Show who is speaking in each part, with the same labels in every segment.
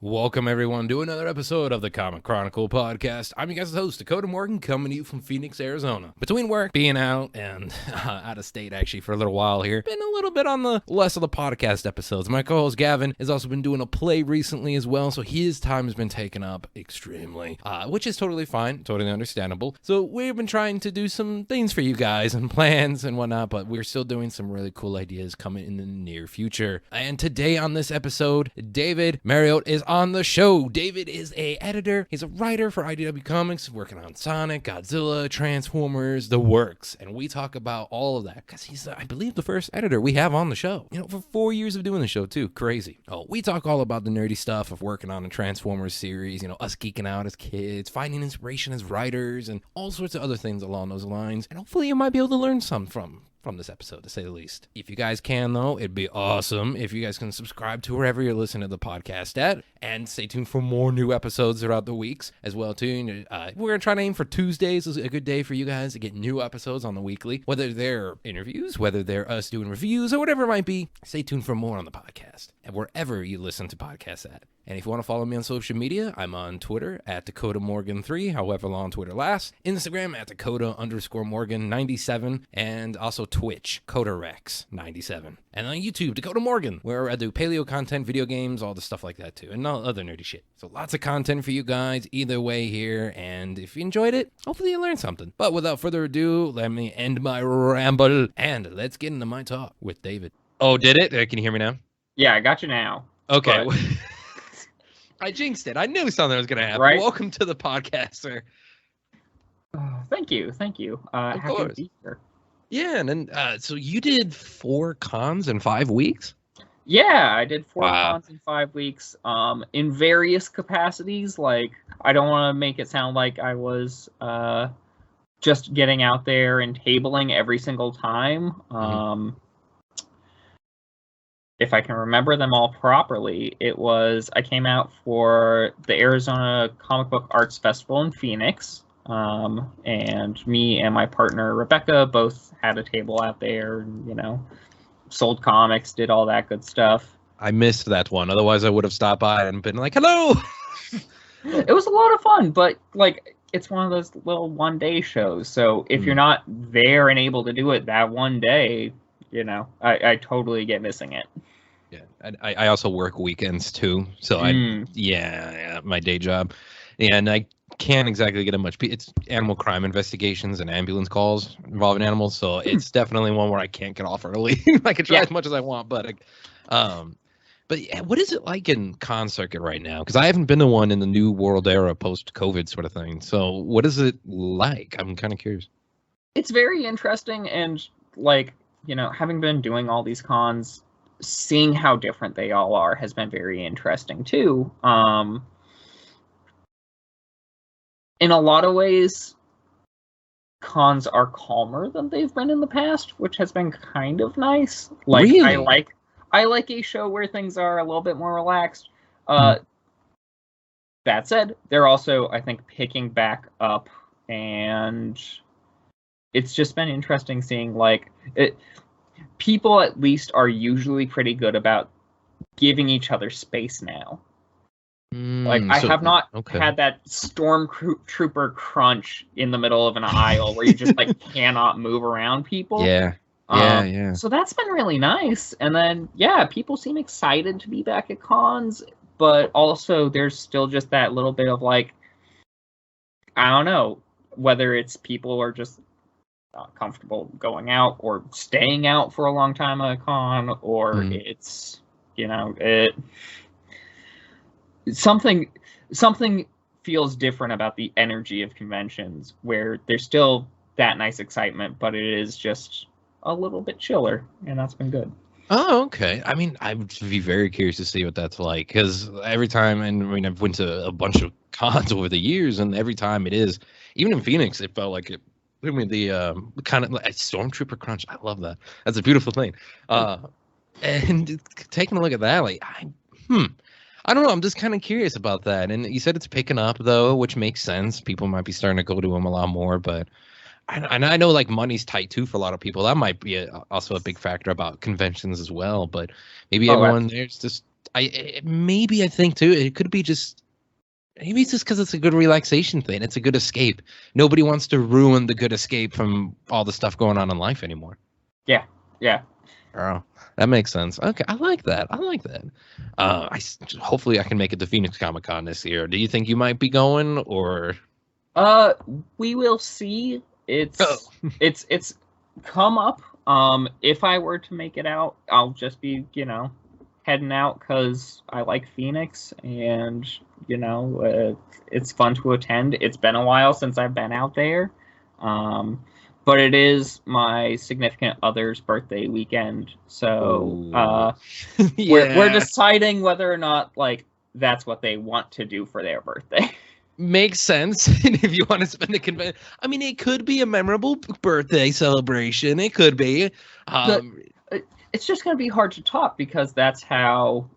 Speaker 1: Welcome, everyone, to another episode of the Comic Chronicle podcast. I'm your guys' host, Dakota Morgan, coming to you from Phoenix, Arizona. Between work, being out, and out of state, actually, for a little while here, been a little bit on the less of the podcast episodes. My co-host, Gavin, has also been doing a play recently as well, so his time has been taken up extremely, which is totally fine, totally understandable. So we've been trying to do some things for you guys and plans and whatnot, but we're still doing some really cool ideas coming in the near future. And today on this episode, David Mariotte is on the show. David is a editor. He's a writer for IDW Comics, working on Sonic, Godzilla, Transformers, the works. And we talk about all of that because he's, I believe, the first editor we have on the show. You know, for 4 years of doing the show, too. Crazy. Oh, we talk all about the nerdy stuff of working on a Transformers series, you know, us geeking out as kids, finding inspiration as writers, and all sorts of other things along those lines. And hopefully you might be able to learn some from this episode, to say the least. If you guys can, though, it'd be awesome if you guys can subscribe to wherever you're listening to the podcast at, and stay tuned for more new episodes throughout the weeks as well, too. We're going to try to aim for Tuesdays is a good day for you guys to get new episodes on the weekly, whether they're interviews, whether they're us doing reviews, or whatever it might be. Stay tuned for more on the podcast, and wherever you listen to podcasts at. And if you want to follow me on social media, I'm on Twitter at DakotaMorgan3, however long Twitter lasts. Instagram at Dakota_Morgan97, and also Twitch, KotaRex97. And on YouTube, Dakota Morgan, where I do paleo content, video games, all the stuff like that too, and all other nerdy shit. So lots of content for you guys either way here, and if you enjoyed it, hopefully you learned something. But without further ado, let me end my ramble, and let's get into my talk with David. Oh, did it? Can you hear me now?
Speaker 2: Yeah, I got you now.
Speaker 1: Okay. I jinxed it. I knew something was going to happen. Right? Welcome to the podcast, sir.
Speaker 2: Thank you.
Speaker 1: Of
Speaker 2: happy
Speaker 1: course.
Speaker 2: to be here.
Speaker 1: Yeah, and then, so you did 4 cons in 5 weeks?
Speaker 2: Yeah, I did 4 cons in 5 weeks, in various capacities. Like, I don't want to make it sound like I was just getting out there and tabling every single time. If I can remember them all properly, I came out for the Arizona Comic Book Arts Festival in Phoenix, and me and my partner Rebecca both had a table out there, you know, sold comics, did all that good stuff.
Speaker 1: I missed that one. Otherwise, I would have stopped by and been like, hello!
Speaker 2: It was a lot of fun, but, like, it's one of those little one-day shows, so if you're not there and able to do it that one day, you know, I totally get missing it.
Speaker 1: Yeah, I also work weekends too, so yeah, my day job, and I can't exactly get much. It's animal crime investigations and ambulance calls involving animals, so it's definitely one where I can't get off early. I can try as much as I want, but yeah, what is it like in con circuit right now? Because I haven't been to one in the new world era post-COVID sort of thing. So what is it like? I'm kind of curious.
Speaker 2: It's very interesting, and like, you know, having been doing all these cons, seeing how different they all are has been very interesting too. In a lot of ways, cons are calmer than they've been in the past, which has been kind of nice. Like, really? I like a show where things are a little bit more relaxed. That said, they're also, I think, picking back up, and it's just been interesting seeing, like, people at least are usually pretty good about giving each other space now. Like, I have not had that stormtrooper crunch in the middle of an aisle where you just, like, cannot move around people.
Speaker 1: Yeah.
Speaker 2: So that's been really nice. And then, yeah, people seem excited to be back at cons, but also there's still just that little bit of, like, I don't know, whether it's people are just not comfortable going out or staying out for a long time at a con, or it's, you know, something feels different about the energy of conventions, where there's still that nice excitement, but it is just a little bit chiller, and that's been good.
Speaker 1: Oh, okay. I mean, I would be very curious to see what that's like, because every time, and I mean, I've went to a bunch of cons over the years, and every time it is, even in Phoenix, it felt like it. I mean, the kind of like stormtrooper crunch. I love that. That's a beautiful thing. And taking a look at that, like, I don't know. I'm just kind of curious about that. And you said it's picking up though, which makes sense. People might be starting to go to them a lot more, but I know like money's tight too for a lot of people. That might be also a big factor about conventions as well. But maybe everyone there's just Maybe I think too. It could be just maybe it's just because it's a good relaxation thing. It's a good escape. Nobody wants to ruin the good escape from all the stuff going on in life anymore.
Speaker 2: Yeah.
Speaker 1: Oh, that makes sense. Okay, I like that. Hopefully I can make it to Phoenix Comic Con this year. Do you think you might be going, or?
Speaker 2: We will see. It's
Speaker 1: Oh.
Speaker 2: it's come up. If I were to make it out, I'll just be, heading out because I like Phoenix, and it's fun to attend. It's been a while since I've been out there. But it is my significant other's birthday weekend, so we're deciding whether or not that's what they want to do for their birthday.
Speaker 1: Makes sense. And if you want to spend the convention, I mean, it could be a memorable birthday celebration. It could be.
Speaker 2: It's just going to be hard to top because that's how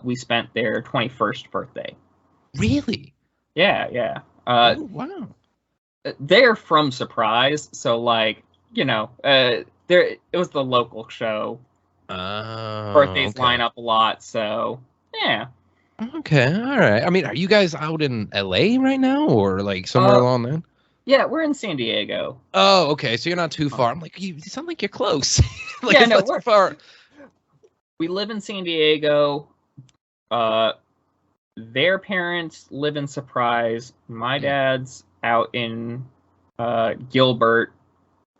Speaker 2: we spent their 21st birthday.
Speaker 1: Really?
Speaker 2: Yeah.
Speaker 1: Oh, wow.
Speaker 2: They're from Surprise, so it was the local show. Birthdays line up a lot, so yeah.
Speaker 1: Okay, all right. I mean, are you guys out in LA right now, or somewhere along there?
Speaker 2: Yeah, we're in San Diego.
Speaker 1: Oh, okay. So you're not too far. I'm like, you sound like you're close.
Speaker 2: Yeah, no,
Speaker 1: we're far.
Speaker 2: We live in San Diego. Their parents live in Surprise. My dad's out in Gilbert.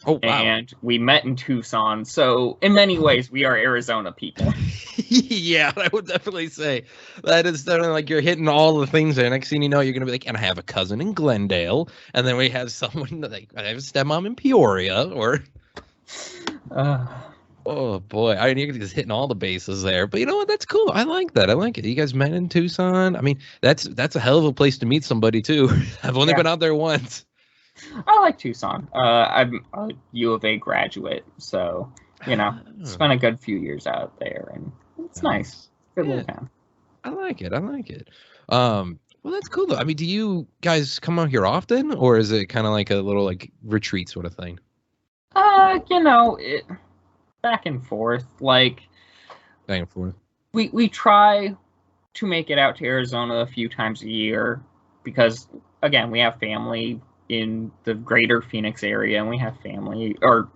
Speaker 1: Oh, wow.
Speaker 2: And we met in Tucson. So in many ways, we are Arizona people.
Speaker 1: Yeah, I would definitely say that is definitely you're hitting all the things there. Next thing you know, you're gonna be and I have a cousin in Glendale, and then we have someone I have a stepmom in Peoria, or. Oh boy, you're just hitting all the bases there. But you know what? That's cool. I like that. I like it. You guys met in Tucson. I mean, that's a hell of a place to meet somebody too. I've only been out there once.
Speaker 2: I like Tucson. I'm a U of A graduate, so spent a good few years out there, and it's nice. Good little town.
Speaker 1: I like it. Well, that's cool though. I mean, do you guys come out here often, or is it kind of like a little retreat sort of thing?
Speaker 2: Back and forth. Back
Speaker 1: and forth.
Speaker 2: We try to make it out to Arizona a few times a year because, again, we have family in the greater Phoenix area, and we have family, or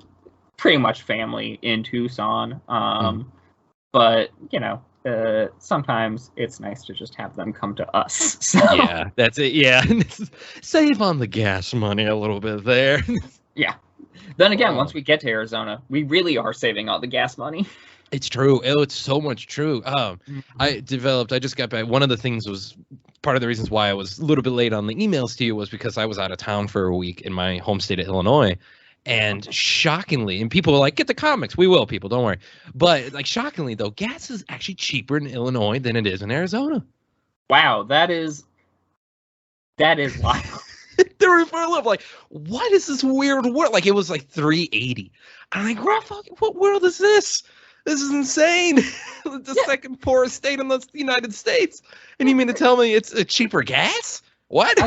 Speaker 2: pretty much family, in Tucson. But sometimes it's nice to just have them come to us. So.
Speaker 1: Yeah, that's it. Yeah, save on the gas money a little bit there.
Speaker 2: Yeah. Then again, once we get to Arizona, we really are saving all the gas money.
Speaker 1: It's true. It's so much true. I just got back. One of the things was part of the reasons why I was a little bit late on the emails to you was because I was out of town for a week in my home state of Illinois. And shockingly, and people were like, get the comics. We will, people. Don't worry. But shockingly, though, gas is actually cheaper in Illinois than it is in Arizona.
Speaker 2: Wow, that is wild.
Speaker 1: They were what is this weird world? It was $3.80. I'm like, what world is this? This is insane. The second poorest state in the United States. And you mean to tell me it's a cheaper gas? What?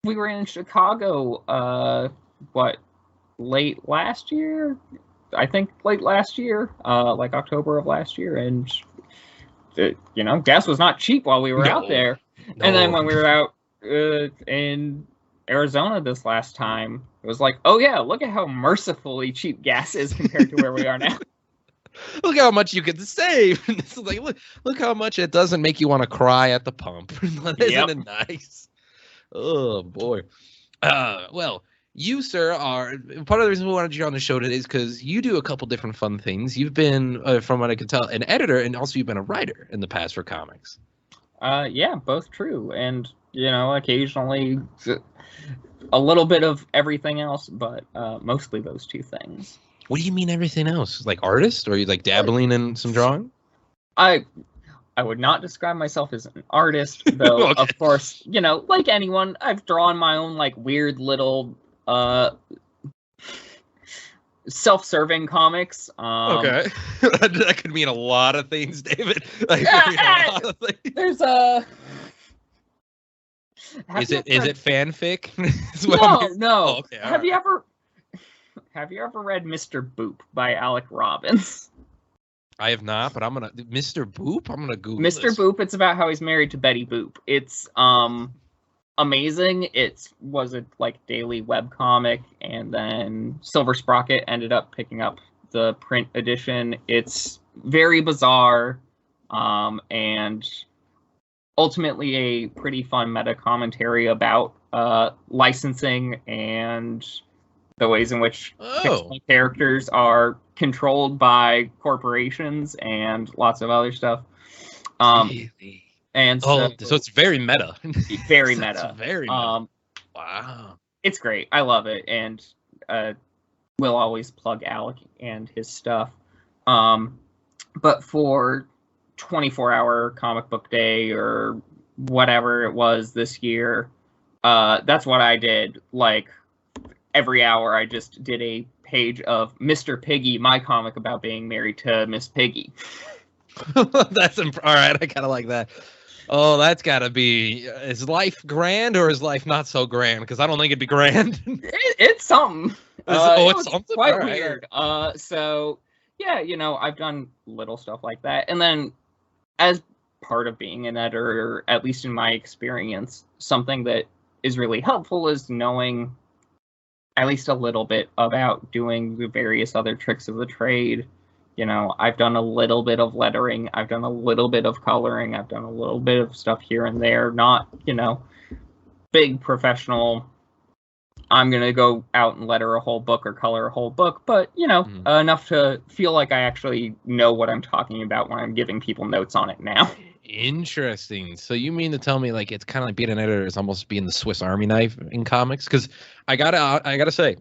Speaker 2: We were in Chicago, late last year? I think late last year, October of last year. And, gas was not cheap while we were out there. No. And then when we were out in Arizona this last time, it was oh yeah, look at how mercifully cheap gas is compared to where we are now.
Speaker 1: Look how much you could save. This is look how much it doesn't make you want to cry at the pump. Isn't it nice? Oh boy. Well, you, sir, are part of the reason we wanted you on the show today is because you do a couple different fun things. You've been, from what I can tell, an editor, and also you've been a writer in the past for comics.
Speaker 2: Yeah, both true, and occasionally a little bit of everything else, but mostly those two things.
Speaker 1: What do you mean everything else? Artist, or are you dabbling in some drawing?
Speaker 2: I would not describe myself as an artist, though. Okay. Of course, like anyone, I've drawn my own weird little self-serving comics.
Speaker 1: Okay, that could mean a lot of things, David.
Speaker 2: There's a.
Speaker 1: Is it fanfic?
Speaker 2: No.
Speaker 1: Oh, okay,
Speaker 2: have you ever read Mr. Boop by Alec Robbins?
Speaker 1: I have not, but I'm gonna Mr. Boop. I'm gonna Google
Speaker 2: Mr.
Speaker 1: this.
Speaker 2: Boop. It's about how he's married to Betty Boop. It's amazing. It was a like daily webcomic, and then Silver Sprocket ended up picking up the print edition. It's very bizarre, and ultimately a pretty fun meta commentary about licensing and the ways in which fictional characters are controlled by corporations and lots of other stuff.
Speaker 1: Really?
Speaker 2: And so
Speaker 1: it's very meta.
Speaker 2: Very meta.
Speaker 1: It's very meta. Wow.
Speaker 2: It's great. I love it. And we'll always plug Alec and his stuff. But for 24-hour comic book day or whatever it was this year, that's what I did. Like, every hour I just did a page of Mr. Piggy, my comic about being married to Miss Piggy.
Speaker 1: That's all right. I kind of like that. Oh, that's got to be, is life grand or is life not so grand? Because I don't think it'd be grand.
Speaker 2: It's something.
Speaker 1: It's something?
Speaker 2: Quite
Speaker 1: right.
Speaker 2: weird. So, yeah, I've done little stuff like that. And then as part of being an editor, at least in my experience, something that is really helpful is knowing at least a little bit about doing the various other tricks of the trade. I've done a little bit of lettering, I've done a little bit of coloring, I've done a little bit of stuff here and there, not, big professional, I'm going to go out and letter a whole book or color a whole book, but, enough to feel like I actually know what I'm talking about when I'm giving people notes on it now.
Speaker 1: Interesting. So you mean to tell me like it's kind of like being an editor is almost being the Swiss Army knife in comics? Because I gotta say,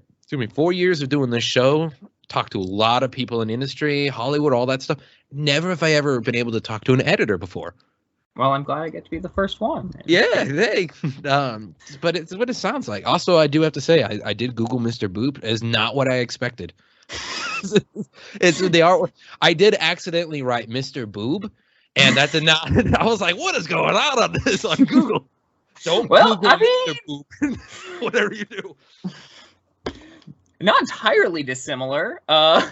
Speaker 1: 4 years of doing this show, talked to a lot of people in the industry, Hollywood, all that stuff. Never have I ever been able to talk to an editor before.
Speaker 2: Well, I'm glad I get to be the first one.
Speaker 1: Yeah, but it's what it sounds like. Also, I do have to say, I did Google Mr. Boop. It's not what I expected. It's the artwork. I did accidentally write Mr. Boob, and that did not. I was like, what is going on this on Google? Don't Google Mr. Boop. Whatever you do.
Speaker 2: Not entirely dissimilar.
Speaker 1: Are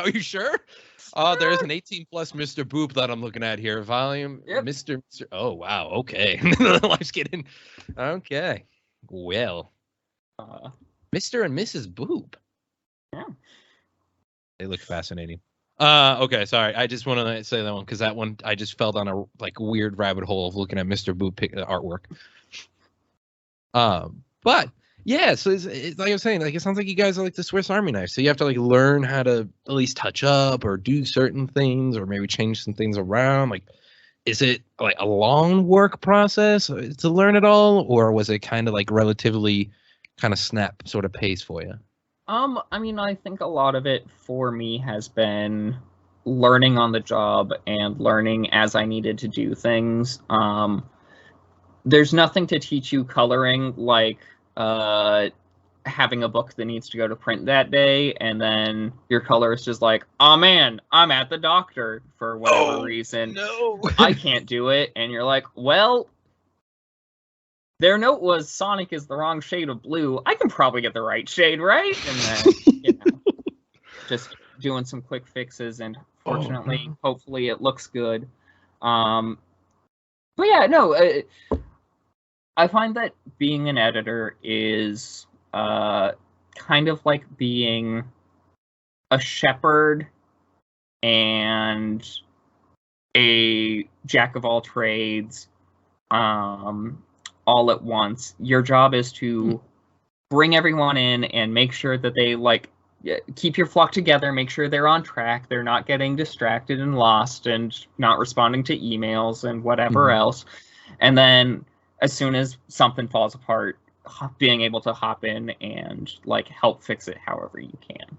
Speaker 1: you sure? There's an 18+ Mr. Boop that I'm looking at here. Volume, yep. Mr. Oh, wow. Okay. Life's getting... Okay. Well. Mr. and Mrs. Boop.
Speaker 2: Yeah.
Speaker 1: They look fascinating. Okay, sorry. I just want to say that one because that one, I just fell down a weird rabbit hole of looking at Mr. Boop artwork. But... yeah, so it's like I was saying, like it sounds like you guys are like the Swiss Army knife. So you have to like learn how to at least touch up or do certain things or maybe change some things around. Like, is it like a long work process to learn it all, or was it kind of like relatively kind of snap sort of pace for you?
Speaker 2: I mean, I think a lot of it for me has been learning on the job and learning as I needed to do things. There's nothing to teach you coloring like having a book that needs to go to print that day, and then your colorist is like, oh man, I'm at the doctor for whatever reason.
Speaker 1: No.
Speaker 2: I can't do it. And you're like, well, their note was Sonic is the wrong shade of blue. I can probably get the right shade, right? And then, just doing some quick fixes, and fortunately, hopefully it looks good. But yeah, no, I find that being an editor is kind of like being a shepherd and a jack of all trades all at once. Your job is to bring everyone in and make sure that they keep your flock together, make sure they're on track, they're not getting distracted and lost and not responding to emails and whatever else. And then as soon as something falls apart, being able to hop in and help fix it however you can.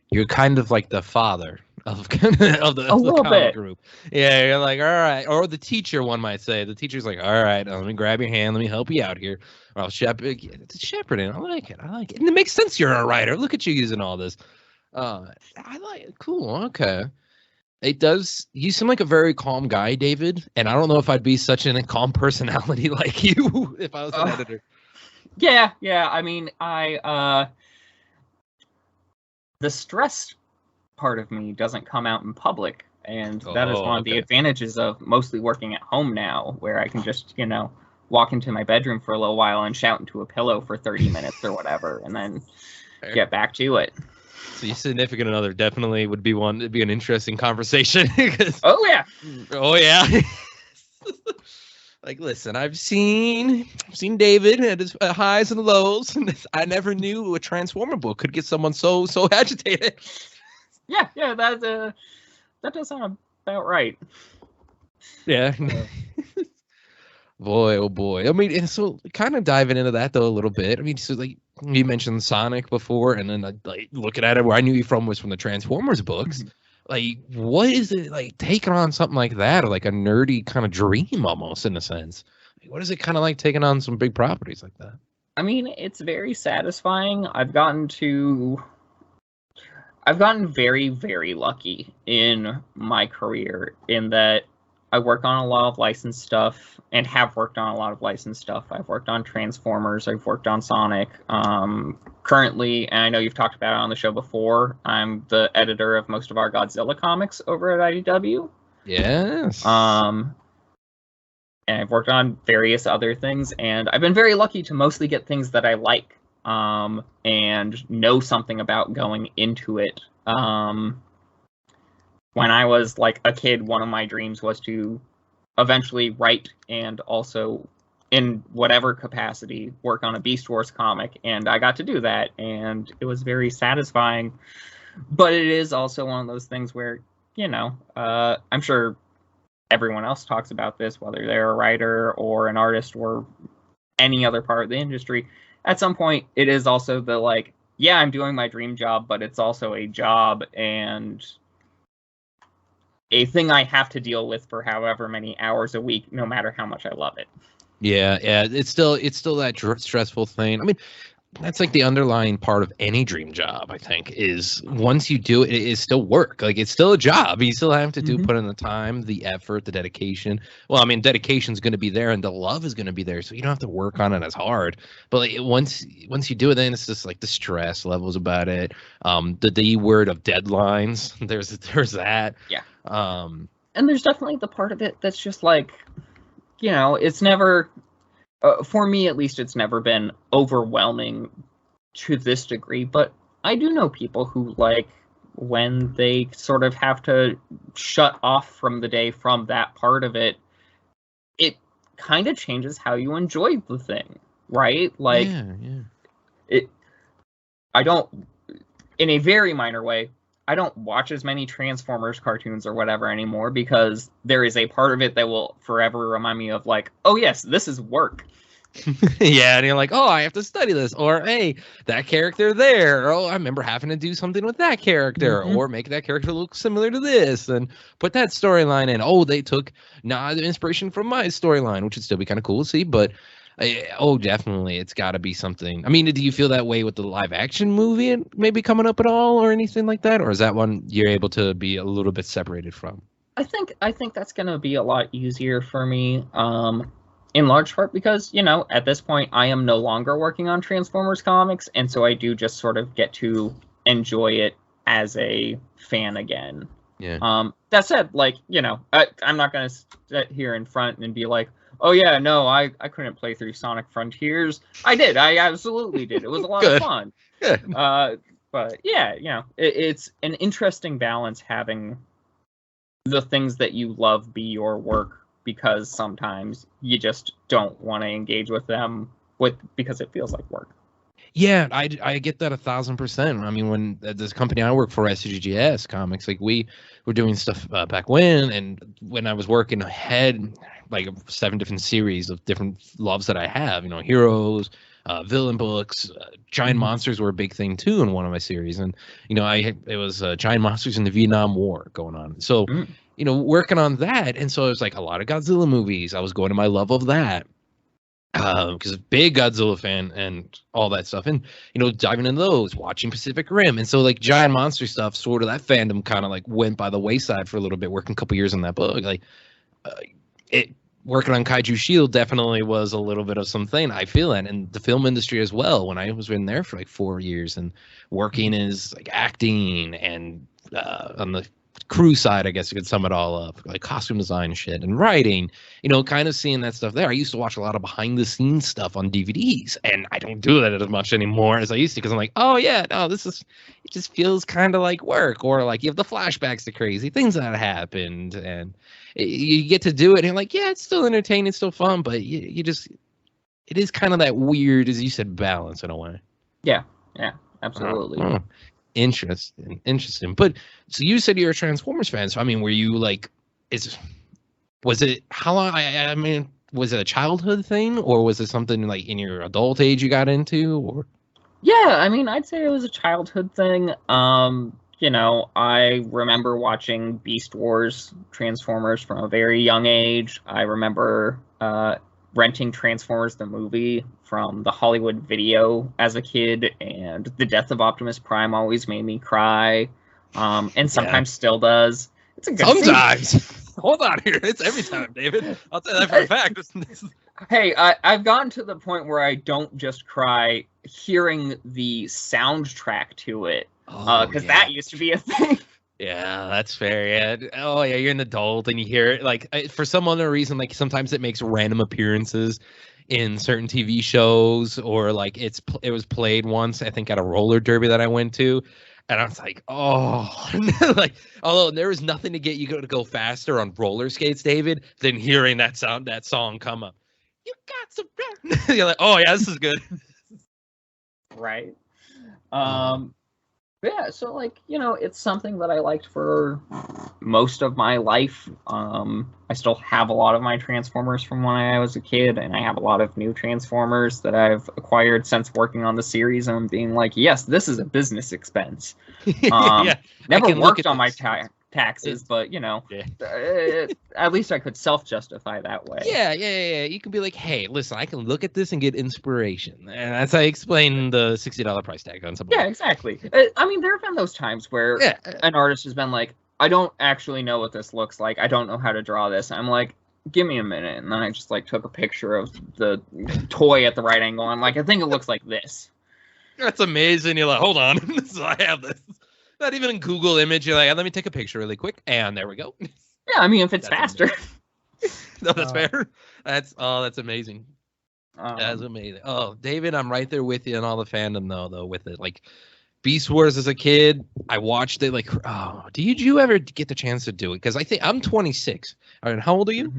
Speaker 1: You're kind of like the father of the comic group. Yeah, you're like, all right. Or the teacher, one might say. The teacher's like, all right, let me grab your hand. Let me help you out here. Or I'll shepherding. I like it. And it makes sense you're a writer. Look at you using all this. I like it. Cool. Okay. It does. You seem like a very calm guy, David. And I don't know if I'd be such a calm personality like you if I was an editor. Yeah.
Speaker 2: I mean, the stress part of me doesn't come out in public. And that is one of the advantages of mostly working at home now, where I can just, walk into my bedroom for a little while and shout into a pillow for 30 minutes or whatever, and then get back to it.
Speaker 1: So your significant other definitely would be one. It'd be an interesting conversation.
Speaker 2: Oh yeah.
Speaker 1: Like, listen, I've seen David at his highs and lows, and I never knew a Transformer book could get someone so agitated.
Speaker 2: Yeah, that does sound about right.
Speaker 1: Yeah. Boy, oh boy. I mean, and so kind of diving into that though a little bit. I mean, so like you mentioned Sonic before, and then like looking at it, where I knew you from was from the Transformers books. Mm-hmm. Like, what is it like taking on something like that, or like a nerdy kind of dream almost in a sense? Like, what is it kind of like taking on some big properties like that?
Speaker 2: I mean, it's very satisfying. I've gotten very, very lucky in my career in that I work on a lot of licensed stuff and have worked on a lot of licensed stuff. I've worked on Transformers. I've worked on Sonic. Currently, and I know you've talked about it on the show before, I'm the editor of most of our Godzilla comics over at IDW.
Speaker 1: Yes.
Speaker 2: And I've worked on various other things, and I've been very lucky to mostly get things that I like, and know something about going into it. When I was like a kid, one of my dreams was to eventually write and also, in whatever capacity, work on a Beast Wars comic, and I got to do that, and it was very satisfying. But it is also one of those things where, I'm sure everyone else talks about this, whether they're a writer or an artist or any other part of the industry. At some point, it is also the like, yeah, I'm doing my dream job, but it's also a job and a thing I have to deal with for however many hours a week, no matter how much I love it.
Speaker 1: Yeah, it's still that stressful thing. I mean, that's like the underlying part of any dream job, I think, is once you do it, it is still work. Like, it's still a job. You still have to put in the time, the effort, the dedication. Well, I mean, dedication is going to be there and the love is going to be there, so you don't have to work on it as hard. But like, once you do it, then it's just like the stress levels about it. The D word of deadlines. There's that.
Speaker 2: Yeah. And there's definitely the part of it that's just like, it's never, for me at least, it's never been overwhelming to this degree, but I do know people who, like, when they sort of have to shut off from the day from that part of it, it kind of changes how you enjoy the thing, right? Like, I don't, in a very minor way, I don't watch as many Transformers cartoons or whatever anymore because there is a part of it that will forever remind me of like, oh yes, this is work.
Speaker 1: Yeah, and you're like, oh, I have to study this, or hey, that character there, or, oh, I remember having to do something with that character, or make that character look similar to this, and put that storyline in. Oh, they took the inspiration from my storyline, which would still be kind of cool to see, but definitely, it's got to be something. I mean, do you feel that way with the live action movie and maybe coming up at all, or anything like that, or is that one you're able to be a little bit separated from?
Speaker 2: I think that's going to be a lot easier for me. In large part because, at this point, I am no longer working on Transformers comics, and so I do just sort of get to enjoy it as a fan again.
Speaker 1: Yeah.
Speaker 2: That said, like, I'm not going to sit here in front and be like, oh, yeah, no, I couldn't play through Sonic Frontiers. I did. I absolutely did. It was a lot of fun.
Speaker 1: Good.
Speaker 2: But, yeah, it's an interesting balance having the things that you love be your work, because sometimes you just don't want to engage with them because it feels like work.
Speaker 1: Yeah, I get that 1,000%. I mean, when this company I work for, SGGS Comics, like we were doing stuff back when I was working, I had like 7 different series of different loves that I have. Heroes, villain books, giant monsters were a big thing too in one of my series, and it was giant monsters in the Vietnam War going on. So. Working on that. And so it was like a lot of Godzilla movies. I was going to my love of that. Because big Godzilla fan and all that stuff. And, diving into those, watching Pacific Rim. And so like giant monster stuff, sort of that fandom kind of like went by the wayside for a little bit, working a couple years on that book. Like working on Kaiju Shield definitely was a little bit of something. I feel it, and the film industry as well. When I was in there for like 4 years and working as like acting and on the crew side, I guess you could sum it all up, like costume design shit and writing, kind of seeing that stuff there. I used to watch a lot of behind the scenes stuff on DVDs, and I don't do that as much anymore as I used to, because I'm like, oh yeah, no, it just feels kind of like work, or like you have the flashbacks to crazy things that happened, and you get to do it, and you're like, yeah, it's still entertaining, it's still fun, but it is kind of that weird, as you said, balance in a way.
Speaker 2: Yeah, absolutely.
Speaker 1: Interesting. But so you said you're a Transformers fan. So I mean, were you like, was it how long? I mean, was it a childhood thing, or was it something like in your adult age you got into, or?
Speaker 2: Yeah, I mean, I'd say it was a childhood thing. I remember watching Beast Wars Transformers from a very young age. I remember renting Transformers the movie from the Hollywood Video as a kid, and the death of Optimus Prime always made me cry, and sometimes still does. It's a good
Speaker 1: sometimes. Hold on here. It's every time, David. I'll tell you that for a fact.
Speaker 2: Hey, I've gotten to the point where I don't just cry hearing the soundtrack to it, because that used to be a thing.
Speaker 1: Yeah, that's fair. Yeah. Oh, yeah. You're an adult and you hear it. Like, for some other reason, like sometimes it makes random appearances in certain TV shows, or like it was played once, I think, at a roller derby that I went to. And I was like, oh, like, although there was nothing to get you to go faster on roller skates, David, than hearing that song come up. You got some. You're like, oh yeah, this is good.
Speaker 2: Right. Yeah, so like, it's something that I liked for most of my life. I still have a lot of my Transformers from when I was a kid, and I have a lot of new Transformers that I've acquired since working on the series, and being like, yes, this is a business expense. Never worked on my taxes, but at least I could self-justify that way.
Speaker 1: Yeah. You can be like, hey, listen, I can look at this and get inspiration, and that's how I explain the $60 price tag on something.
Speaker 2: Yeah, exactly. I mean, there have been those times where an artist has been like, I don't actually know what this looks like. I don't know how to draw this. I'm like, give me a minute, and then I just like took a picture of the toy at the right angle. I'm like, I think it looks like this.
Speaker 1: That's amazing. You're like, hold on, I have this. Not even in Google image. You're like, let me take a picture really quick, and there we go.
Speaker 2: Yeah, I mean, if it's faster.
Speaker 1: No, that's fair. That's amazing. That's amazing. Oh, David, I'm right there with you in all the fandom though with it. Like Beast Wars as a kid, I watched it like, oh, did you ever get the chance to do it? Because I think I'm 26. All right, how old are you?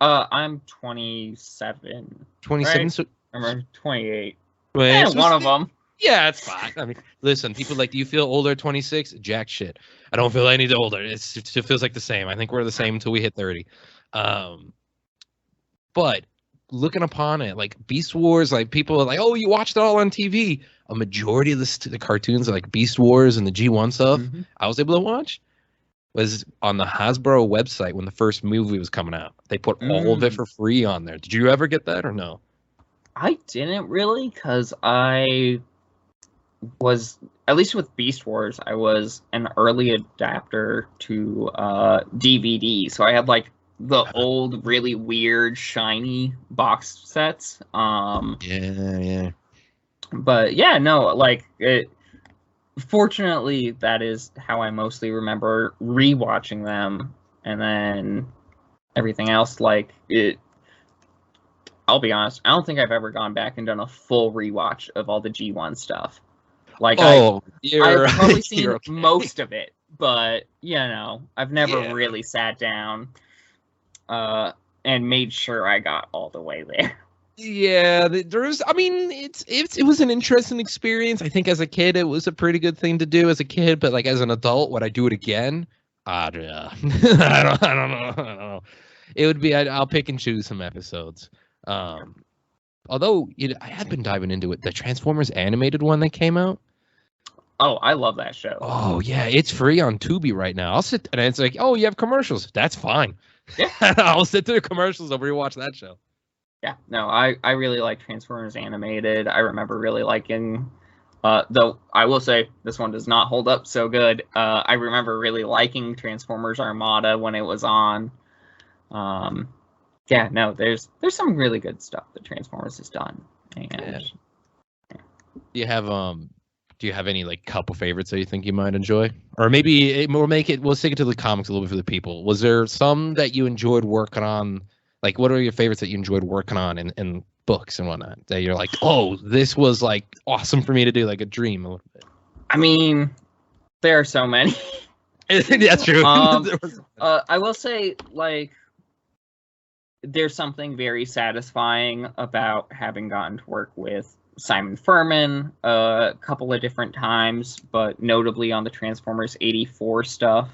Speaker 2: I'm 27.
Speaker 1: 27?
Speaker 2: Right?
Speaker 1: So
Speaker 2: I'm 28.
Speaker 1: Well,
Speaker 2: one of them.
Speaker 1: Yeah, it's fine. I mean, listen, people like, do you feel older at 26? Jack shit. I don't feel any older. It feels like the same. I think we're the same until we hit 30. But looking upon it, like Beast Wars, like people are like, oh, you watched it all on TV. A majority of the cartoons, like Beast Wars and the G1 stuff, I was able to watch was on the Hasbro website when the first movie was coming out. They put all of it for free on there. Did you ever get that or no?
Speaker 2: I didn't really, because I was, at least with Beast Wars, I was an early adapter to DVD. So I had like the old, really weird, shiny box sets.
Speaker 1: Yeah.
Speaker 2: But yeah, no, like fortunately, that is how I mostly remember rewatching them, and then everything else, like it. I'll be honest, I don't think I've ever gone back and done a full rewatch of all the G1 stuff. Like, I've probably seen most of it, but I've never really sat down and made sure I got all the way there.
Speaker 1: Yeah, there's. I mean, it was an interesting experience. I think as a kid, it was a pretty good thing to do as a kid. But like as an adult, would I do it again? I don't know. It would be. I'll pick and choose some episodes. Although I had been diving into it. The Transformers animated one that came out.
Speaker 2: Oh, I love that show.
Speaker 1: Oh yeah, it's free on Tubi right now. I'll sit and it's like, oh, you have commercials. That's fine.
Speaker 2: Yeah,
Speaker 1: I'll sit through the commercials and rewatch that show.
Speaker 2: Yeah, no, I really like Transformers Animated. I remember really liking, though I will say this one does not hold up so good. I remember really liking Transformers Armada when it was on. Yeah, no, there's some really good stuff that Transformers has done. And
Speaker 1: do you have any like couple favorites that you think you might enjoy? Or maybe we'll stick it to the comics a little bit for the people. Was there some that you enjoyed working on? Like, what are your favorites that you enjoyed working on in books and whatnot? That you're like, oh, this was like awesome for me to do, like a dream a little bit.
Speaker 2: I mean, there are so many.
Speaker 1: That's true.
Speaker 2: I will say, like, there's something very satisfying about having gotten to work with Simon Furman a couple of different times, but notably on the Transformers 84 stuff.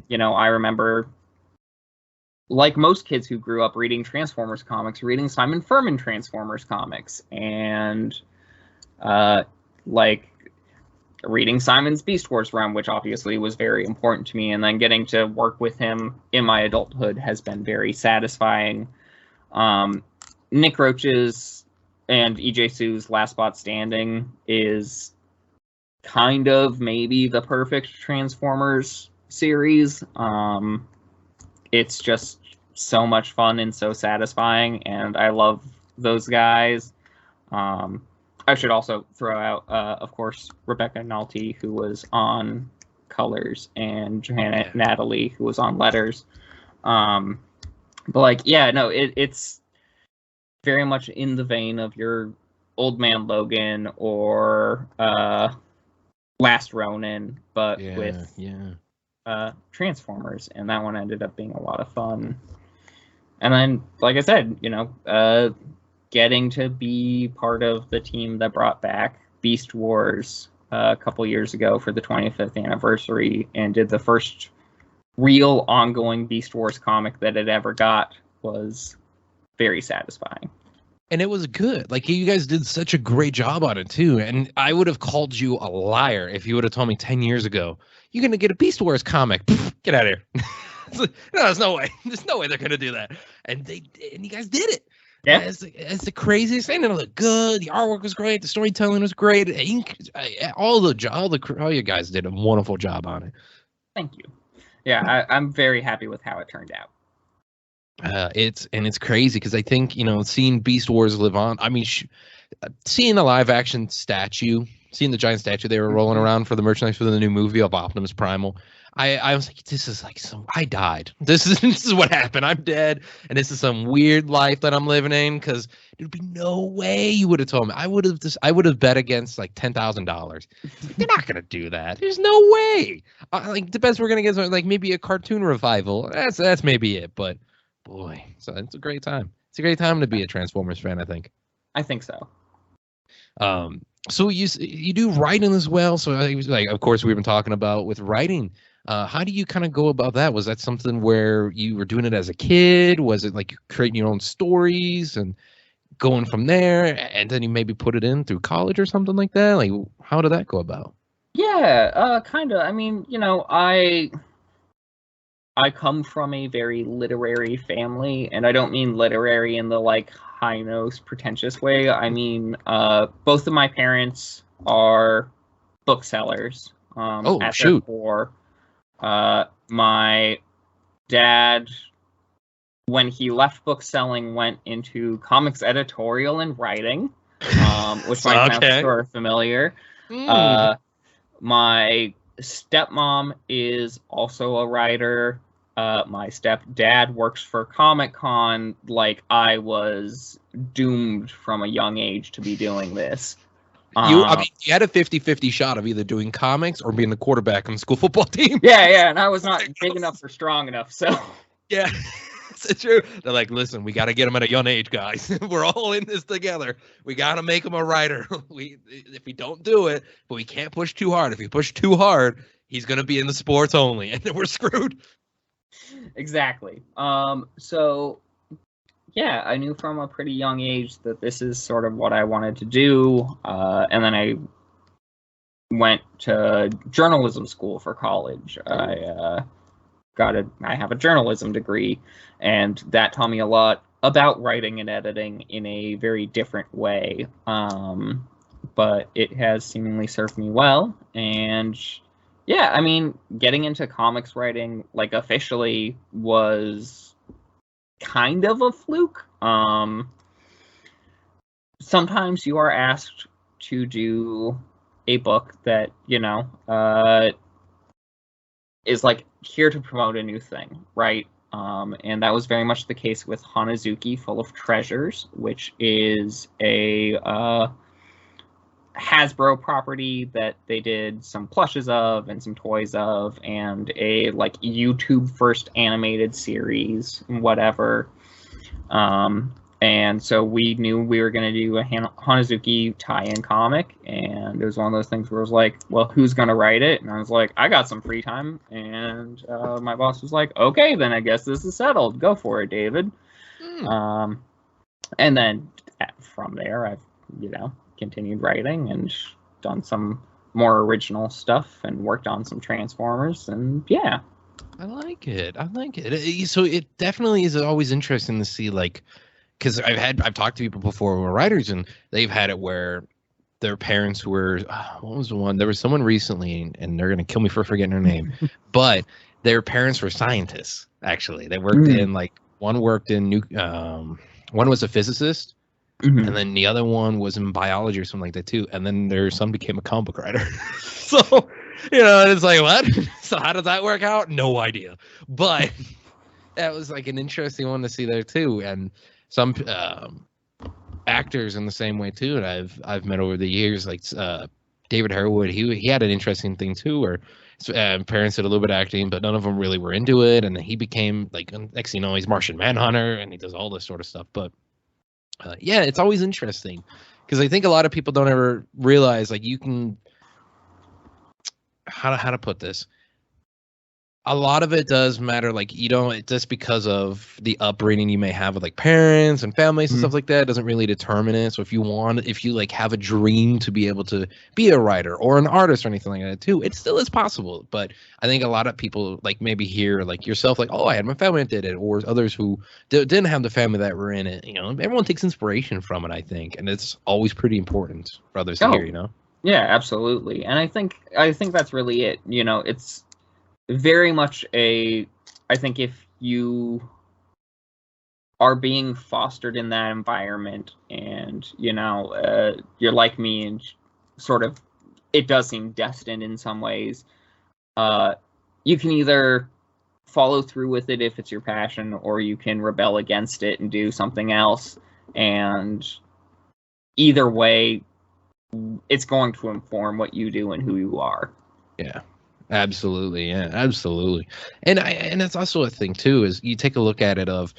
Speaker 2: You know, I remember, like most kids who grew up reading Transformers comics, reading Simon Furman Transformers comics, and like reading Simon's Beast Wars run, which obviously was very important to me, and then getting to work with him in my adulthood has been very satisfying. Nick Roach's and E.J. Sue's Last Spot Standing is kind of maybe the perfect Transformers series. It's just so much fun and so satisfying, and I love those guys. I should also throw out, of course, Rebecca Nalty, who was on Colors, and Johanna Natalie, who was on Letters. But like, yeah, no, it's very much in the vein of your Old Man Logan or Last Ronin, but with Transformers, and that one ended up being a lot of fun. And then, like I said, you know, getting to be part of the team that brought back Beast Wars a couple years ago for the 25th anniversary and did the first real ongoing Beast Wars comic that it ever got was very satisfying.
Speaker 1: And it was good. Like, you guys did such a great job on it, too. And I would have called you a liar if you would have told me 10 years ago, you're going to get a Beast Wars comic. Get out of here. No, there's no way. There's no way they're going to do that. And you guys did it.
Speaker 2: Yeah,
Speaker 1: it's the craziest thing. It looked good. The artwork was great. The storytelling was great. All you guys did a wonderful job on it.
Speaker 2: Thank you. Yeah, I'm very happy with how it turned out.
Speaker 1: It's crazy because I think, you know, seeing Beast Wars live on. I mean, seeing the live action statue, seeing the giant statue they were rolling around for the merchandise for the new movie of Optimus Primal. I was like, this is like I died. This is what happened. I'm dead, and this is some weird life that I'm living in. Because there'd be no way you would have told me. I would have bet against like $10,000. You're not gonna do that. There's no way. Like the best we're gonna get is like maybe a cartoon revival. That's maybe it. But boy, so it's a great time. It's a great time to be a Transformers fan, I think.
Speaker 2: I think so.
Speaker 1: So you do writing as well. So like, of course, we've been talking about with writing. How do you kind of go about that? Was that something where you were doing it as a kid? Was it like creating your own stories and going from there, and then you maybe put it in through college or something like that? Like, how did that go about?
Speaker 2: Yeah, kind of. I mean, you know, I come from a very literary family, and I don't mean literary in the like high-nosed, pretentious way. I mean, both of my parents are booksellers. At their core. My dad, when he left bookselling, went into comics editorial and writing, which might sound sort of familiar. My stepmom is also a writer. My stepdad works for Comic-Con. Like, I was doomed from a young age to be doing this.
Speaker 1: You had a 50-50 shot of either doing comics or being the quarterback on the school football team.
Speaker 2: Yeah, and I was not big enough or strong enough, so...
Speaker 1: Yeah, it's true. They're like, listen, we got to get him at a young age, guys. We're all in this together. We got to make him a writer. If we don't do it, but we can't push too hard. If we push too hard, he's going to be in the sports only, and then we're screwed.
Speaker 2: Exactly. So... yeah, I knew from a pretty young age that this is sort of what I wanted to do. And then I went to journalism school for college. I have a journalism degree, and that taught me a lot about writing and editing in a very different way. But it has seemingly served me well. And yeah, I mean, getting into comics writing, like, officially was kind of a fluke. Sometimes you are asked to do a book that, is like here to promote a new thing, right? And that was very much the case with Hanazuki Full of Treasures, which is a Hasbro property that they did some plushes of and some toys of, and a like YouTube first animated series and whatever. And so we knew we were going to do a Hanazuki tie-in comic, and it was one of those things where it was like, well, who's going to write it? And I was like, I got some free time, and my boss was like, okay, then I guess this is settled. Go for it, David. And then from there, I've, continued writing and done some more original stuff and worked on some Transformers, and yeah.
Speaker 1: I like it. So it definitely is always interesting to see, like, because I've talked to people before who are writers, and they've had it where their parents were, what was the one? There was someone recently, and they're gonna kill me for forgetting her name, but their parents were scientists. Actually, they worked in one worked in one was a physicist, and then the other one was in biology or something like that too. And then their son became a comic book writer. So it's like, what? So how does that work out? No idea. But that was like an interesting one to see there too. And some actors in the same way too, and I've met over the years, like David Harewood. He had an interesting thing too, where parents did a little bit of acting, but none of them really were into it. And then he became like, next thing you know, he's Martian Manhunter, and he does all this sort of stuff. But yeah, it's always interesting because I think a lot of people don't ever realize, like, you can how to put this. A lot of it does matter, like, just because of the upbringing you may have with like parents and families and stuff like that, doesn't really determine it. So if you like have a dream to be able to be a writer or an artist or anything like that too, it still is possible. But I think a lot of people, like, maybe hear like yourself, like, oh, I had my family that did it, or others who didn't have the family that were in it. Everyone takes inspiration from it, I think, and it's always pretty important for others to hear.
Speaker 2: Yeah, absolutely. And I think that's really it. It's very much I think if you are being fostered in that environment, and you're like me, and sort of it does seem destined in some ways, you can either follow through with it if it's your passion, or you can rebel against it and do something else. And either way, it's going to inform what you do and who you are.
Speaker 1: Yeah. Absolutely. Yeah, absolutely. And that's also a thing too, is you take a look at it of,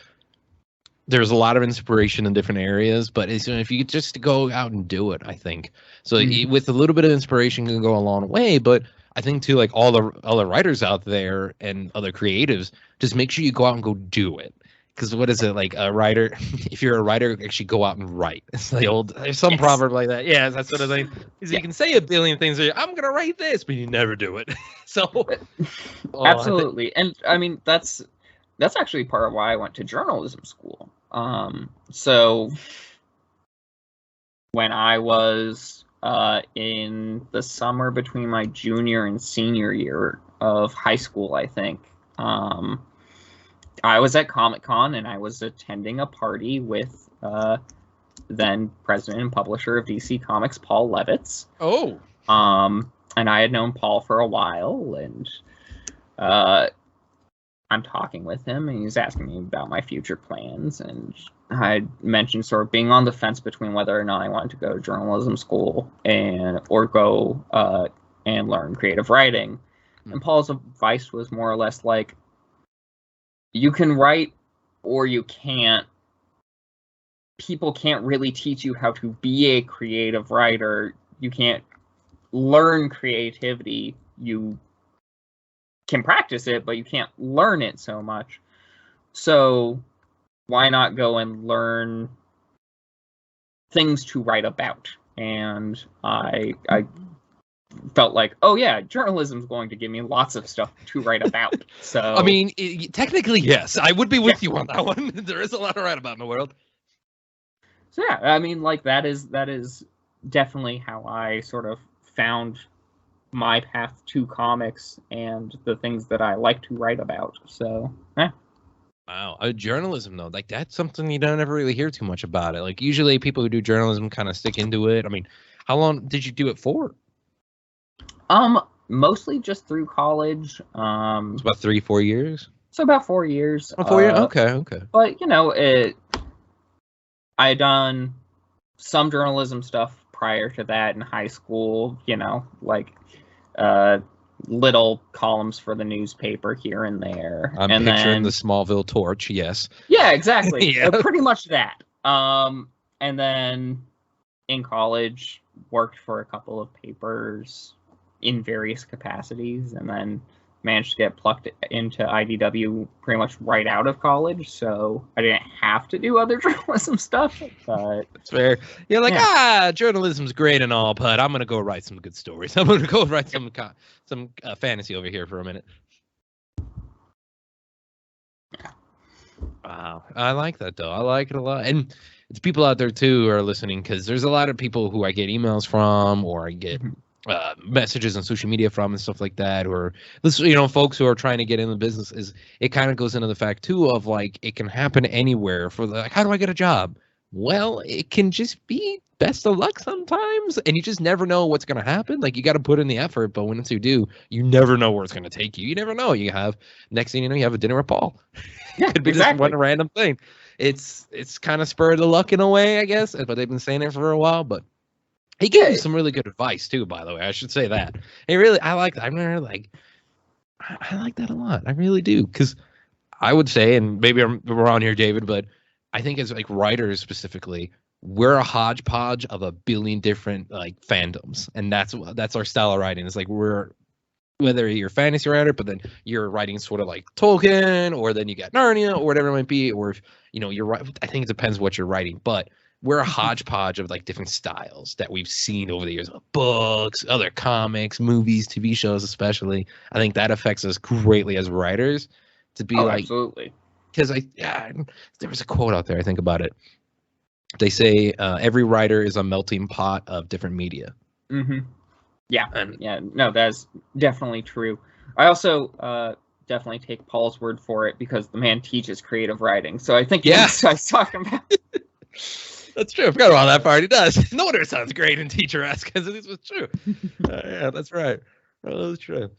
Speaker 1: there's a lot of inspiration in different areas, but if you just go out and do it, I think. So with a little bit of inspiration can go a long way, but I think too, like all the writers out there and other creatives, just make sure you go out and go do it. Because what is it, like a writer? If you're a writer, actually go out and write. It's like there's some proverb like that. Yeah, that's what I think. Because you can say a billion things. I'm gonna write this, but you never do it. So
Speaker 2: absolutely, and I mean that's actually part of why I went to journalism school. So when I was in the summer between my junior and senior year of high school, I think. I was at Comic-Con, and I was attending a party with then president and publisher of DC Comics, Paul Levitz.
Speaker 1: Oh.
Speaker 2: And I had known Paul for a while, and I'm talking with him, and he's asking me about my future plans, and I mentioned sort of being on the fence between whether or not I wanted to go to journalism school or go and learn creative writing. And Paul's advice was more or less like, you can write or you can't. People can't really teach you how to be a creative writer. You can't learn creativity. You can practice it, but you can't learn it so much. So why not go and learn things to write about? And I felt like, oh yeah, journalism is going to give me lots of stuff to write about. So
Speaker 1: I mean, technically, yes, I would be with you on that one. There is a lot to write about in the world.
Speaker 2: So yeah, I mean, like that is definitely how I sort of found my path to comics and the things that I like to write about. So yeah.
Speaker 1: Wow. Journalism, though, like that's something you don't ever really hear too much about it. Like usually people who do journalism kind of stick into it. I mean, how long did you do it for?
Speaker 2: Mostly just through college.
Speaker 1: It's about 3-4 years.
Speaker 2: So about 4 years.
Speaker 1: Oh, 4 years. Okay.
Speaker 2: But I had done some journalism stuff prior to that in high school. Little columns for the newspaper here and there.
Speaker 1: I'm picturing the Smallville Torch. Yes.
Speaker 2: Yeah, exactly.
Speaker 1: Yeah.
Speaker 2: Pretty much that. And then in college, worked for a couple of papers in various capacities, and then managed to get plucked into IDW pretty much right out of college, so I didn't have to do other journalism stuff. But
Speaker 1: it's fair. You're like, journalism's great and all, but I'm gonna go write some good stories. I'm gonna go write some fantasy over here for a minute. Wow, I like that though. I like it a lot, and it's people out there too who are listening, because there's a lot of people who I get emails from, or I get messages on social media from, and stuff like that, or folks who are trying to get in the business. Is it kind of goes into the fact too of like it can happen anywhere. For like, how do I get a job? Well, it can just be best of luck sometimes, and you just never know what's going to happen. Like, you got to put in the effort, but once you do, you never know where it's going to take you. You never know. You have, next thing you know, you have a dinner with Paul.
Speaker 2: Yeah,
Speaker 1: could be
Speaker 2: exactly.
Speaker 1: just one random thing. It's kind of spur of the luck in a way, I guess, but they've been saying it for a while. But he gave you some really good advice too, by the way. I should say that. I like that. I like that a lot. I really do, because I would say, and maybe I'm wrong here, David, but I think as like writers specifically, we're a hodgepodge of a billion different like fandoms, and that's our style of writing. It's like whether you're a fantasy writer, but then you're writing sort of like Tolkien, or then you got Narnia, or whatever it might be, or if you're right. I think it depends what you're writing, but we're a hodgepodge of like different styles that we've seen over the years, books, other comics, movies, TV shows, especially. I think that affects us greatly as writers to be like,
Speaker 2: absolutely.
Speaker 1: Because there was a quote out there, I think about it. They say every writer is a melting pot of different media.
Speaker 2: Mm-hmm. Yeah, no, that's definitely true. I also definitely take Paul's word for it, because the man teaches creative writing. So I think that's what I was talking about.
Speaker 1: That's true. I forgot about that part. He does. No wonder it sounds great and teacher-esque, because this was true. Yeah, that's right. That's true.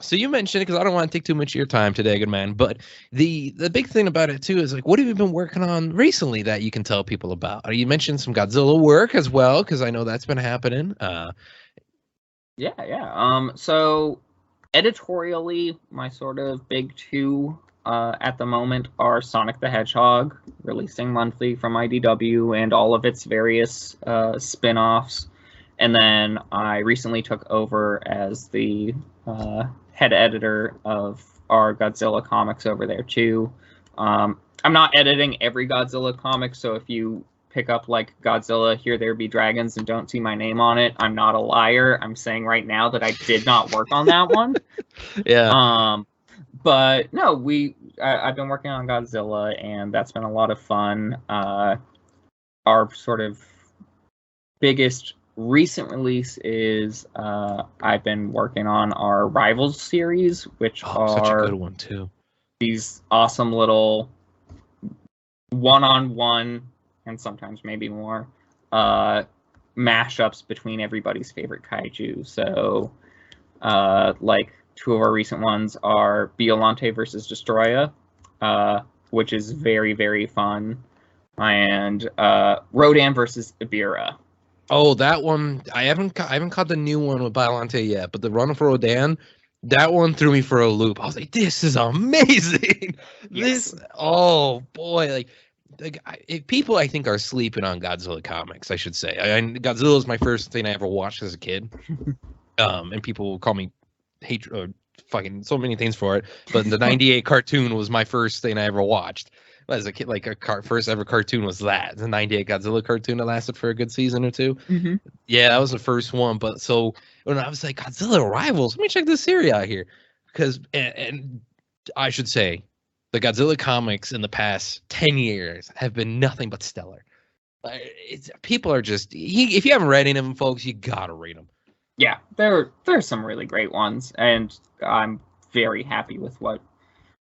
Speaker 1: So you mentioned it, because I don't want to take too much of your time today, good man. But the big thing about it too is like, what have you been working on recently that you can tell people about? You mentioned some Godzilla work as well, because I know that's been happening.
Speaker 2: So editorially, my sort of big two at the moment are Sonic the Hedgehog, releasing monthly from IDW and all of its various spin-offs. And then I recently took over as the head editor of our Godzilla comics over there too. I'm not editing every Godzilla comic, so if you pick up like Godzilla Here There Be Dragons and don't see my name on it, I'm not a liar. I'm saying right now that I did not work on that one.
Speaker 1: Yeah.
Speaker 2: But no, I've been working on Godzilla, and that's been a lot of fun. Our sort of biggest recent release is I've been working on our Rivals series, which are
Speaker 1: such a good one too.
Speaker 2: These awesome little one-on-one, and sometimes maybe more, mashups between everybody's favorite kaiju. So, like, two of our recent ones are Biollante versus Destroya, which is very, very fun, and Rodan versus Ibira.
Speaker 1: Oh, that one, I haven't caught the new one with Biollante yet, but the run for Rodan, that one threw me for a loop. I was like, this is amazing.
Speaker 2: Yes.
Speaker 1: Oh boy, if people I think are sleeping on Godzilla comics, I should say. Godzilla is my first thing I ever watched as a kid. And people will call me hatred or fucking so many things for it, but the 98 cartoon was my first thing I ever watched. As a kid, like first ever cartoon was the 98 Godzilla cartoon that lasted for a good season or two.
Speaker 2: Mm-hmm.
Speaker 1: Yeah, that was the first one. But so when I was like, Godzilla Rivals, let me check this series out here. Because, and I should say, the Godzilla comics in the past 10 years have been nothing but stellar. People are just, if you haven't read any of them, folks, you gotta read them.
Speaker 2: Yeah, there's some really great ones, and I'm very happy with what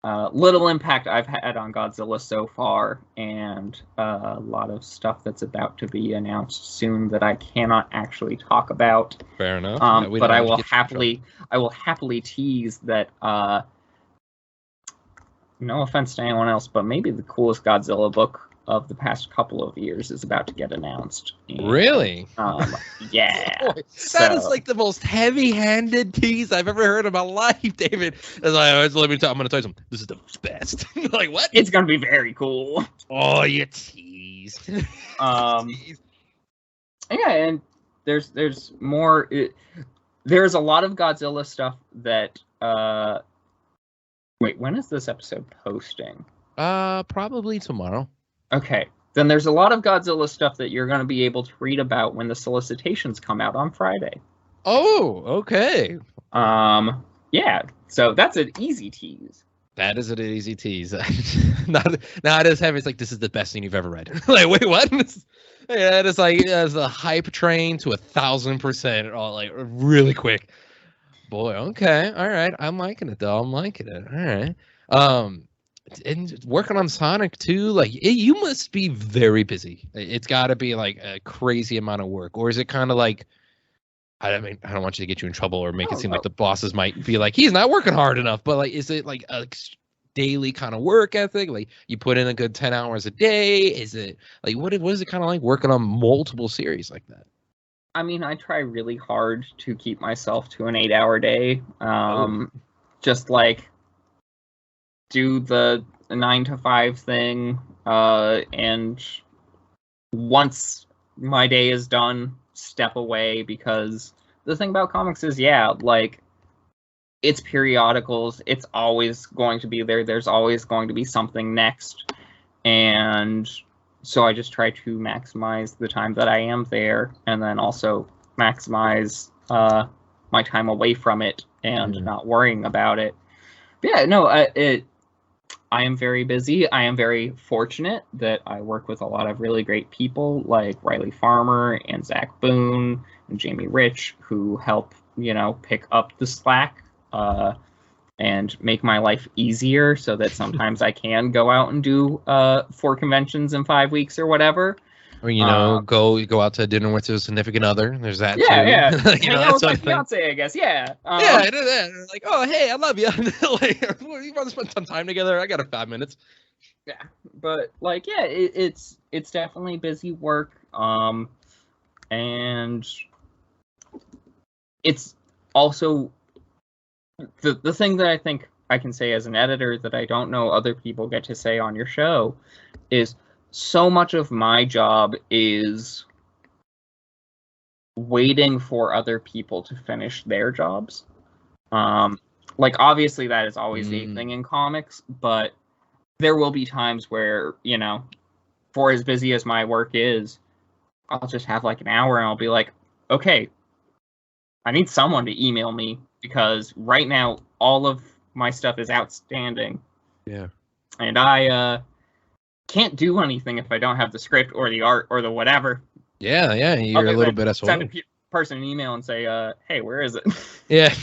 Speaker 2: little impact I've had on Godzilla so far, and a lot of stuff that's about to be announced soon that I cannot actually talk about.
Speaker 1: Fair enough.
Speaker 2: But I will happily tease that. No offense to anyone else, but maybe the coolest Godzilla book of the past couple of years is about to get announced. And,
Speaker 1: really?
Speaker 2: Yeah.
Speaker 1: That is like the most heavy-handed tease I've ever heard in my life, David. As I'm going to tell you something. This is the best. Like, what?
Speaker 2: It's going to be very cool.
Speaker 1: Oh, you tease.
Speaker 2: Yeah, and there's more. There's a lot of Godzilla stuff that. Wait, when is this episode posting?
Speaker 1: Probably tomorrow.
Speaker 2: Okay. Then there's a lot of Godzilla stuff that you're going to be able to read about when the solicitations come out on Friday.
Speaker 1: Oh, okay.
Speaker 2: Yeah. So that's an easy tease.
Speaker 1: That is an easy tease. Not as heavy. It's like, this is the best thing you've ever read. Like, wait, what? Yeah, it is like as a hype train to 1,000%, all like really quick. Boy, okay, all right. I'm liking it though. I'm liking it. All right. And working on Sonic too. Like, you must be very busy. It's got to be like a crazy amount of work, or is it kind of like? I mean, I don't want you to get you in trouble or make it seem like the bosses might be like, he's not working hard enough. But like, is it like a daily kind of work ethic? Like, you put in a good 10 hours a day? Is it like what is it kind of like working on multiple series like that?
Speaker 2: I mean, I try really hard to keep myself to an 8-hour day. Just like do the 9 to 5 thing. And once my day is done, step away, because the thing about comics is, like, it's periodicals. It's always going to be there. There's always going to be something next. And so I just try to maximize the time that I am there, and then also maximize my time away from it and not worrying about it. But yeah, no, I am very busy. I am very fortunate that I work with a lot of really great people like Riley Farmer and Zach Boone and Jamie Rich, who help, pick up the slack and make my life easier so that sometimes I can go out and do 4 conventions in 5 weeks or whatever.
Speaker 1: Or, go out to dinner with a significant other. There's that too.
Speaker 2: Yeah. Hang out with my fiance, I guess. Yeah.
Speaker 1: I did that. Like, oh, hey, I love you. Like, you want to spend some time together? I got 5 minutes.
Speaker 2: Yeah, but like, yeah, it's definitely busy work. And it's also the thing that I think I can say as an editor that I don't know other people get to say on your show is so much of my job is waiting for other people to finish their jobs. Like, obviously that is always the thing in comics, but there will be times where, for as busy as my work is, I'll just have like an hour and I'll be like, okay, I need someone to email me because right now all of my stuff is outstanding.
Speaker 1: Yeah.
Speaker 2: And I can't do anything if I don't have the script or the art or the whatever.
Speaker 1: Yeah, you're a little bit SOL.
Speaker 2: Send a person an email and say, hey, where is it?
Speaker 1: Yeah.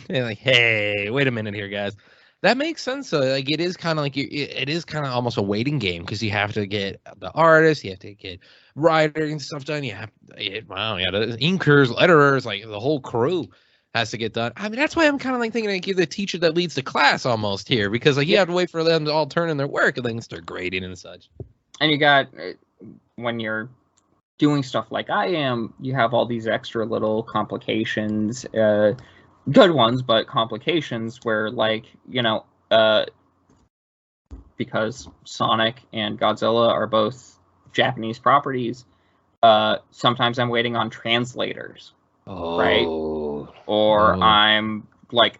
Speaker 1: Like, hey, wait a minute here, guys. That makes sense. So, like, it is kind of like it is kind of almost a waiting game because you have to get the artist, you have to get writers and stuff done. You have the inkers, letterers, like the whole crew has to get done. I mean, that's why I'm kind of like thinking like you're the teacher that leads the class almost here, because like you have to wait for them to all turn in their work and then start grading and such.
Speaker 2: And you got, when you're doing stuff like I am, you have all these extra little complications, good ones, but complications where, like, because Sonic and Godzilla are both Japanese properties, sometimes I'm waiting on translators. Right? Or I'm like,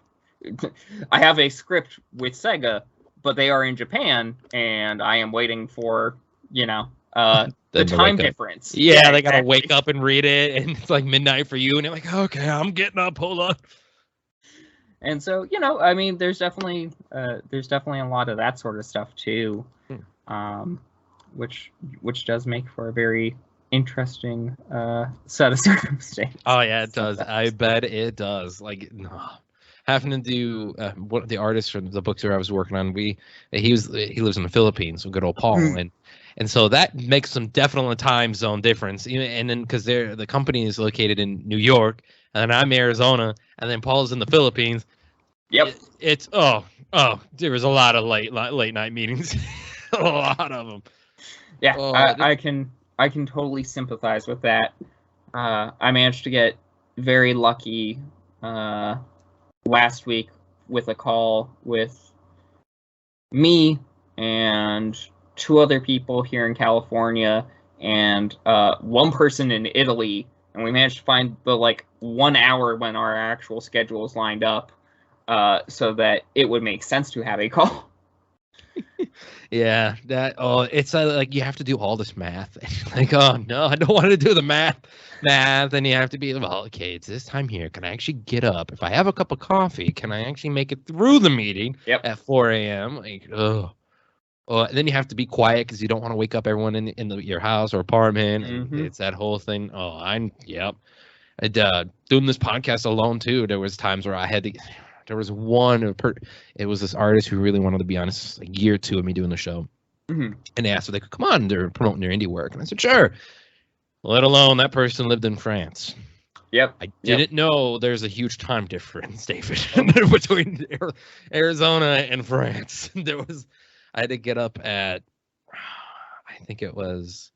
Speaker 2: I have a script with Sega, but they are in Japan, and I am waiting for, the time difference.
Speaker 1: Yeah, they gotta wake up and read it, and it's like midnight for you, and you're like, okay, I'm getting up, hold on.
Speaker 2: And so, I mean, there's definitely a lot of that sort of stuff too, which does make for a very interesting set of circumstances.
Speaker 1: Oh yeah, it does. I bet it does. Like, no. having to do one of the artists from the books that I was working on. He lives in the Philippines, so good old Paul, and so that makes some definite time zone difference. And then because the company is located in New York, and I'm Arizona, and then Paul's in the Philippines.
Speaker 2: Yep.
Speaker 1: It's there was a lot of late night meetings, a lot of them.
Speaker 2: Yeah, I can totally sympathize with that. I managed to get very lucky last week with a call with me and 2 other people here in California and one person in Italy, and we managed to find the 1 hour when our actual schedules lined up, so that it would make sense to have a call.
Speaker 1: Yeah, it's like you have to do all this math. Like, oh no, I don't want to do the math. Then you have to be, well, okay, it's this time here. Can I actually get up? If I have a cup of coffee, can I actually make it through the meeting at 4 a.m.? Like, then you have to be quiet because you don't want to wake up everyone in your house or apartment. Mm-hmm. It's that whole thing. Yep. And, doing this podcast alone too, there was times where I had to. There was it was this artist who really wanted to be honest, a year or two of me doing the show. Mm-hmm. And they asked if they could come on. They're promoting their indie work. And I said, sure. Let alone that person lived in France.
Speaker 2: Yep.
Speaker 1: I didn't know there's a huge time difference, David, between Arizona and France. I had to get up at, I think it was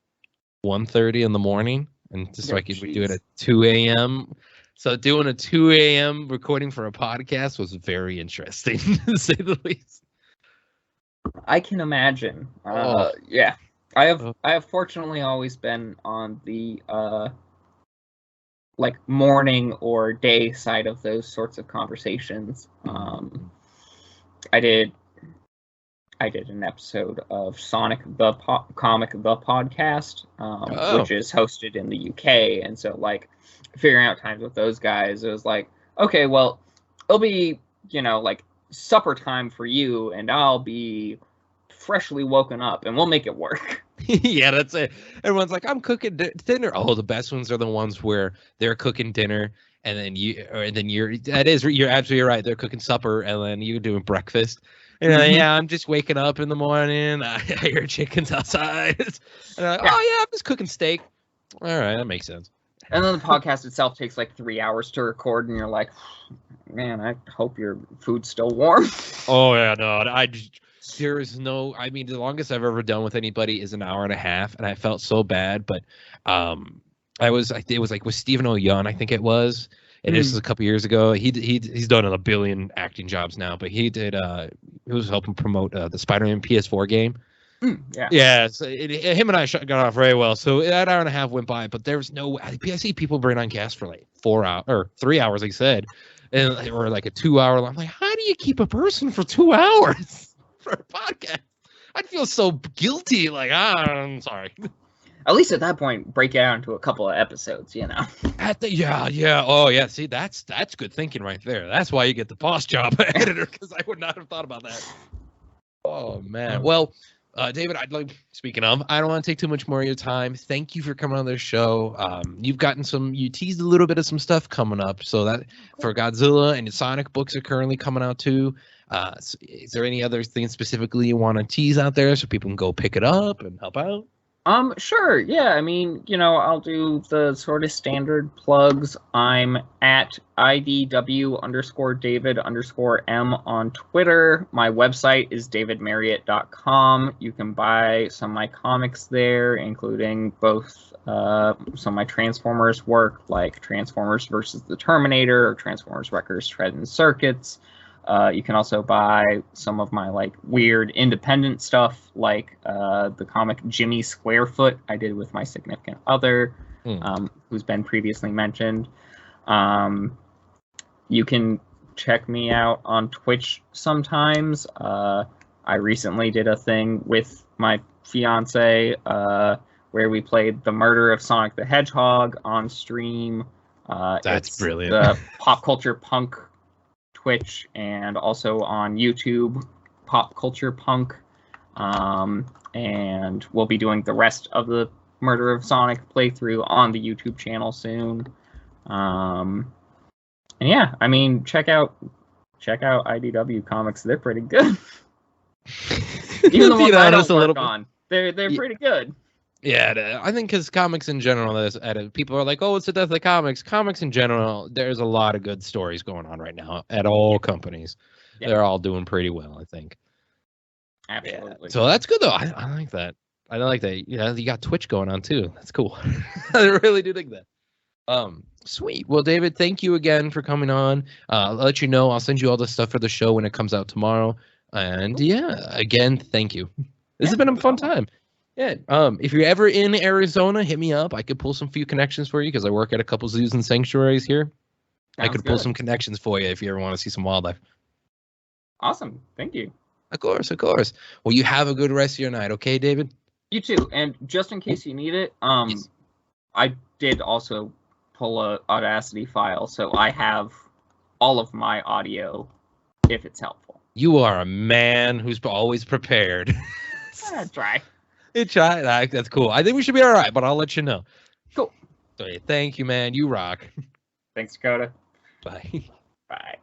Speaker 1: 1:30 in the morning. And just so I could do it at 2 a.m. So doing a 2 a.m. recording for a podcast was very interesting, to say the least.
Speaker 2: I can imagine. Yeah, I have fortunately always been on the morning or day side of those sorts of conversations. I did an episode of Sonic the Comic the Podcast, which is hosted in the UK, and so figuring out times with those guys, it was like, okay, well, it'll be, supper time for you, and I'll be freshly woken up, and we'll make it work.
Speaker 1: Yeah, that's it. Everyone's like, I'm cooking dinner. Oh, the best ones are the ones where they're cooking dinner, and then you're absolutely right. They're cooking supper, and then you're doing breakfast. Yeah, I'm just waking up in the morning. I hear chickens outside. And I'm like, I'm just cooking steak. All right, that makes sense.
Speaker 2: And then the podcast itself takes 3 hours to record, and you're like, man, I hope your food's still warm.
Speaker 1: Oh, yeah, no. There is no, I mean, the longest I've ever done with anybody is an hour and a half, and I felt so bad, but it was with Stephen O. Young, I think it was, and this was a couple years ago. He's done a billion acting jobs now, but he was helping promote the Spider-Man PS4 game. Yeah. So him and I got off very well. So that hour and a half went by, but there was no. I see people bring on guests for 4 hours or 3 hours, like I said, or a 2 hour. I'm like, how do you keep a person for 2 hours for a podcast? I'd feel so guilty. I'm sorry.
Speaker 2: At least at that point, break it out into a couple of episodes, yeah.
Speaker 1: Oh yeah. See, that's good thinking right there. That's why you get the boss job editor, because I would not have thought about that. Oh man. Well. David, speaking of, I don't want to take too much more of your time. Thank you for coming on the show. You teased a little bit of some stuff coming up. So that for Godzilla and Sonic books are currently coming out too. Is there any other things specifically you want to tease out there so people can go pick it up and help out?
Speaker 2: Sure. Yeah. I mean, I'll do the sort of standard plugs. I'm at IDW_David_M on Twitter. My website is davidmariotte.com. You can buy some of my comics there, including both some of my Transformers work, like Transformers versus the Terminator or Transformers Wreckers Tread and Circuits. You can also buy some of my weird independent stuff, like the comic Jimmy Squarefoot I did with my significant other, who's been previously mentioned. You can check me out on Twitch sometimes. I recently did a thing with my fiance where we played the murder of Sonic the Hedgehog on stream.
Speaker 1: That's brilliant.
Speaker 2: The Pop Culture Punk Twitch, and also on YouTube, Pop Culture Punk, and we'll be doing the rest of the Murder of Sonic playthrough on the YouTube channel soon. And yeah, I mean, check out check out IDW comics. They're pretty good. Even the ones I don't work on, they're pretty good.
Speaker 1: Yeah, I think because comics in general, people are like, oh, it's the death of the comics. Comics in general, there's a lot of good stories going on right now at all companies. Yeah. They're all doing pretty well, I think.
Speaker 2: Absolutely.
Speaker 1: Yeah. So that's good, though. I like that. I like that. You know, you got Twitch going on, too. That's cool. I really do think that. Sweet. Well, David, thank you again for coming on. I'll let you know. I'll send you all the stuff for the show when it comes out tomorrow. And yeah, again, thank you. This has been a fun time. Yeah. If you're ever in Arizona, hit me up. I could pull some few connections for you because I work at a couple zoos and sanctuaries here. I could pull some connections for you if you ever want to see some wildlife.
Speaker 2: Awesome. Thank you.
Speaker 1: Of course. Well, you have a good rest of your night, okay, David?
Speaker 2: You too. And just in case you need it, yes. I did also pull a Audacity file, so I have all of my audio if it's helpful.
Speaker 1: You are a man who's always prepared.
Speaker 2: Try.
Speaker 1: That's cool. I think we should be all right, but I'll let you know.
Speaker 2: Cool.
Speaker 1: So, thank you, man. You rock.
Speaker 2: Thanks, Dakota.
Speaker 1: Bye.
Speaker 2: Bye.